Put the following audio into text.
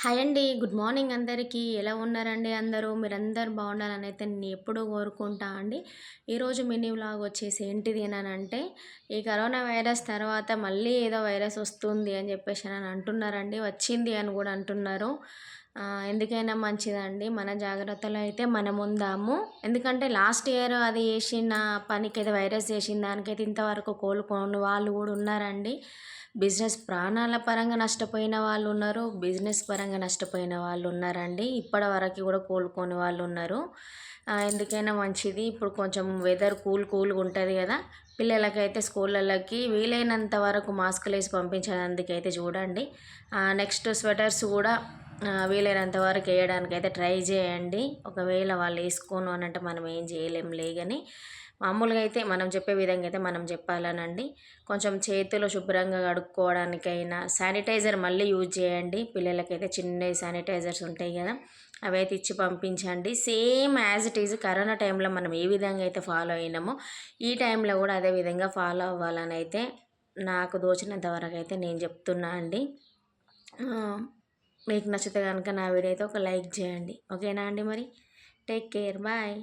Hi అండి. Good morning అందరికీ. ఎలా ఉన్నారండి అందరూ? మీరందరూ బాగుండాలని అయితే నేను ఎప్పుడూ కోరుకుంటా అండి. ఈరోజు మినీ వ్లాగ్ వచ్చేసి ఏంటిది అనంటే, ఈ కరోనా వైరస్ తర్వాత మళ్ళీ ఏదో వైరస్ వస్తుంది అని చెప్పేసి అని అంటున్నారండి. వచ్చింది అని కూడా అంటున్నారు. ఎందుకైనా మంచిదండి. మన జాగ్రత్తలో అయితే మనం ఉందాము. ఎందుకంటే లాస్ట్ ఇయర్ అది చేసిన పనికైతే వైరస్ చేసిన దానికైతే ఇంతవరకు కోలుకోని వాళ్ళు కూడా ఉన్నారండి. బిజినెస్ ప్రాణాల పరంగా నష్టపోయిన వాళ్ళు ఉన్నారు. బిజినెస్ పరంగా నష్టపోయిన వాళ్ళు ఉన్నారండి. ఇప్పటివరకు కూడా కోలుకోని వాళ్ళు ఉన్నారు. ఎందుకైనా మంచిది. ఇప్పుడు కొంచెం వెదర్ కూల్గా ఉంటుంది కదా. పిల్లలకైతే స్కూళ్ళకి వీలైనంత వరకు మాస్కులు వేసి పంపించడానికైతే చూడండి. నెక్స్ట్ స్వెటర్స్ కూడా వీలైనంత వరకు వేయడానికైతే ట్రై చేయండి. ఒకవేళ వాళ్ళు వేసుకోను అని అంటే మనం ఏం చేయలేం కానీ మామూలుగా అయితే మనం చెప్పే విధంగా అయితే మనం చెప్పాలనండి. కొంచెం చేతులు శుభ్రంగా కడుక్కోవడానికైనా శానిటైజర్ మళ్ళీ యూజ్ చేయండి. పిల్లలకైతే చిన్న శానిటైజర్స్ ఉంటాయి కదా, అవైతే ఇచ్చి పంపించండి. Same as it is corona టైంలో మనం ఏ విధంగా అయితే ఫాలో అయినామో ఈ టైంలో కూడా అదే విధంగా ఫాలో అవ్వాలని అయితే నాకు దోచినంత వరకు అయితే నేను చెప్తున్నా అండి. మీకు నచ్చితే కనుక నా వీడియో అయితే ఒక లైక్ చేయండి. ఓకేనా అండి? మరి టేక్ కేర్, బాయ్.